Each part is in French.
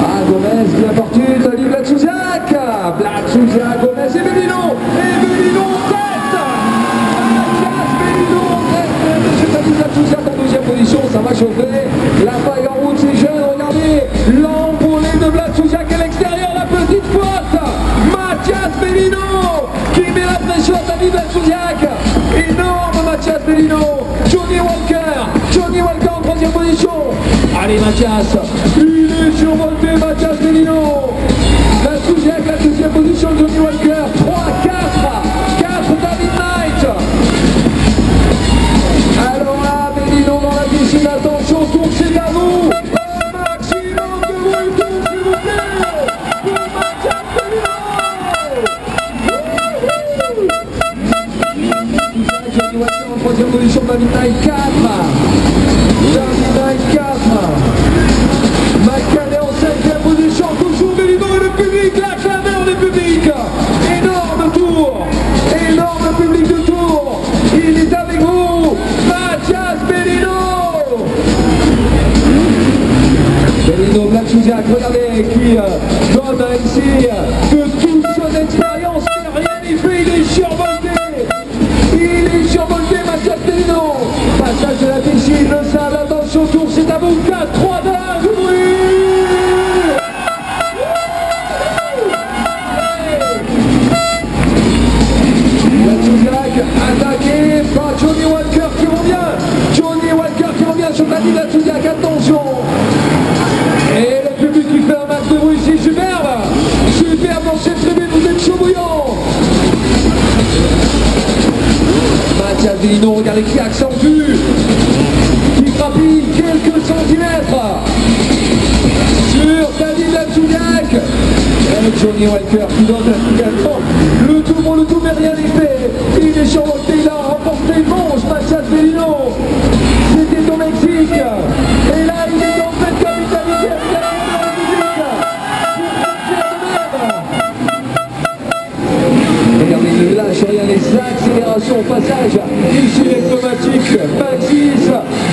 Ah, Gomez bien porté, Tony Blatchouzak, Gomez et Bellino tête. Mathias Bellino tête. Monsieur Tony Blatchouzak en deuxième position, ça va chauffer. La faille en route, c'est jeune, regardez. L'envolée de Blatchouzak à l'extérieur, la petite faute. Mathias Bellino qui met la pression à Tony Blatchouzak. Énorme Mathias Bellino. Johnny Walker en troisième position. Allez Mathias, il est survolté Mathias Bellino. Blatchouzak la deuxième position, Johnny Walker. 3, 4 David Knight. Alors là, Bellino dans la piscine, attention, tour c'est à vous. Maximum de volonté s'il vous plaît pour Mathias Bellino. Johnny Walker en troisième position, David Knight 4. Macané en cinquième position, toujours Bellino et le public, la clameur du public. Énorme tour, énorme public de tour. Il est avec vous, Mathias Bellino. Bellino, Blatchouzak, regardez, qui donne ici de toute son expérience, mais rien n'y fait, il est survolté. Il est survolté, Mathias Bellino. Passage de la piscine, le sable, attention, tour, c'est à vous, 4, 3, 2, du bruit. Blatchouzak attaqué par Johnny Walker qui revient sur Tony Blatchouzak, attention. Et le public qui fait un match de bruit ici, superbe dans cette tribune, vous êtes chaud bouillant. Mathias Bellino, regardez qui accentue, qui grappille quelques centimètres sur Tony Blatchouzak. Et Johnny Walker qui donne également le tout pour le tout, mais rien n'est fait. Il est survolté, il a remporté le manche, Mathias Bellino. C'était au Mexique. Et là, il est en pleine capitalité avec la musique pour regardez, il ne lâche rien, les accélérations au passage. Ici, les pneumatiques, Maxis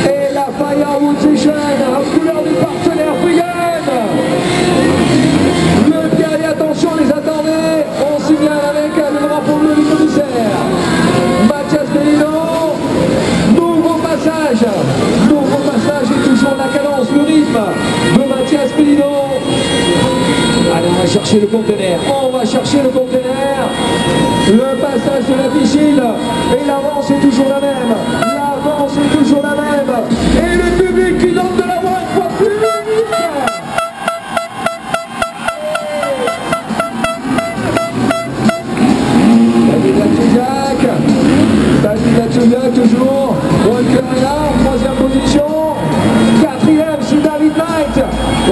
et la Firewall Session, en couleur du partenaire Freegan. Le guerrier, attention, les attendez. On signale avec le drapeau bleu du commissaire. Mathias Bellino, nouveau passage et toujours la cadence, le rythme de Mathias Bellino. Allez, on va chercher le conteneur, le passage de la piscine, et l'avance est toujours la même, et le public qui donne de la voix une fois plus vite. David Blatchouzak toujours, Walker est là en troisième position, quatrième c'est David Knight.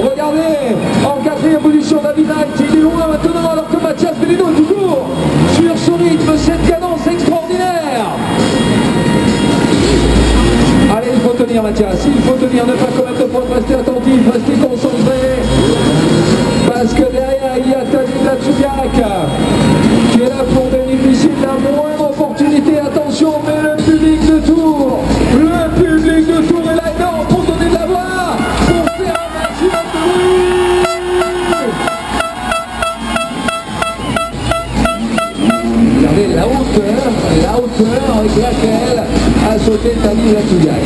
Regardez, en quatrième position David Knight, il est loin maintenant alors que Mathias Bellino est toujours sur son rythme, cette cadence extraordinaire. Allez, il faut tenir Mathias, ne pas commettre de faute, restez attentif, restez concentré, parce que derrière il y a David Blatchouzak qui est là pour bénéficier de la moindre opportunité. Attention, mais le public de Tours est là énorme pour donner de la voix, pour faire un maximum de bruit. Regardez la hauteur avec laquelle a sauté Tony Blatchouzak.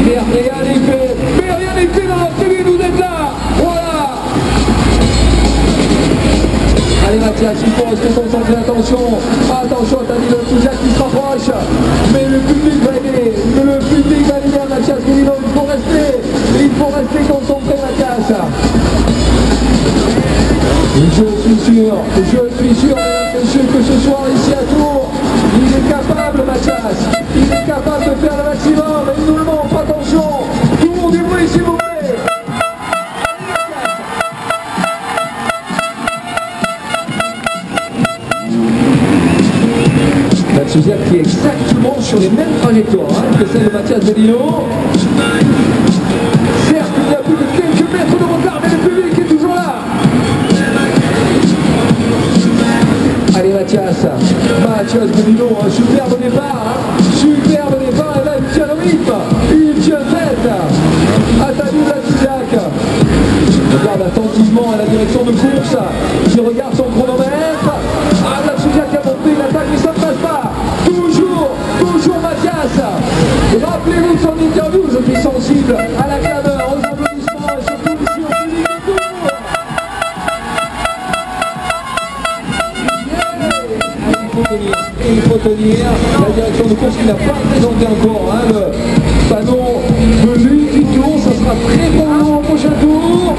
Mais rien n'est fait dans la tribune, vous êtes là, voilà. Allez Mathias, il faut rester concentré, attention à Tony Blatchouzak qui se rapproche, mais le public va aider, Mathias Bellino, il faut rester concentré Mathias. Je suis sûr, mesdames et messieurs, que ce soir ici à Tours, il est capable Mathias, de faire le maximum, et il nous le montre, attention, tout le monde du bruit s'il vous plaît. Blatchouzak qui est exactement sur les mêmes trajectoires que celle de Mathias Bellino. Certes, il y a plus de quelques mètres de retard, mais le public est toujours là. Allez Mathias Bellino, un superbe départ, et là il tient le rythme, il tient tête à Tony Blatchouzak. Regarde attentivement doucement à la direction de course, qui regarde son chronomètre. Ah, Black qui a monté l'attaque, mais ça ne passe pas. Toujours Mathias. Rappelez-vous de son interview, je suis sensible à la clameur, aux applaudissements et surtout ici au public de Tours. Il faut tenir la direction de course qui n'a pas présenté encore le panneau de l'Union. Ça sera très bon au prochain tour.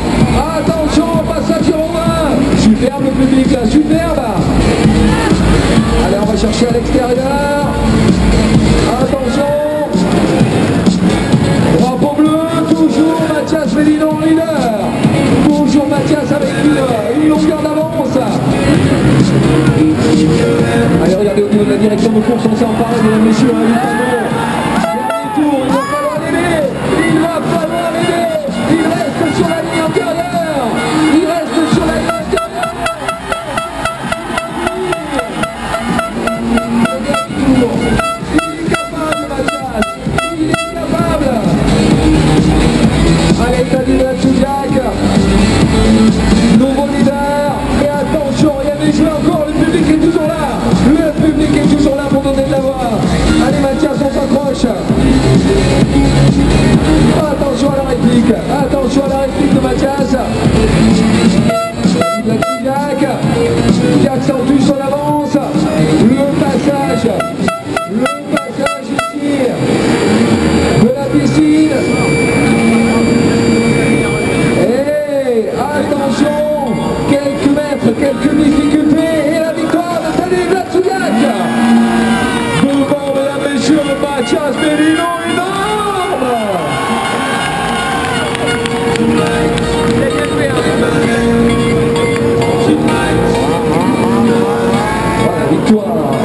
Attention, passage Romain. Superbe le public là, superbe. Allez, on va chercher à l'extérieur. Attention. Drapeau bleu, toujours Mathias Vélino en leader. Toujours Mathias avec une longueur d'avance. Allez, regardez au niveau de la direction de course, on s'en parle, mesdames et messieurs, du panneau. Dernier tour, il va falloir l'aider. Il va falloir l'aider. Il reste sur la ligne intérieure. Il reste sur la ligne intérieure. Il est capable, Mathias. Il est capable. Allez, Tadej Black. Nouveau leader. Et attention, regardez, je vais encore, le public est toujours là. Le public est toujours là pour donner de la voix. Allez, Mathias, on s'accroche. Attention à la réplique. Attention à la réplique de Mathias. Black qui accentue son avance. Le passage ici de la piscine. Et attention, quelques mètres, quelques difficultés et la victoire de Tadej Black. Devant, mesdames et messieurs, Mathias Vélino, énorme. Voilà, victoire.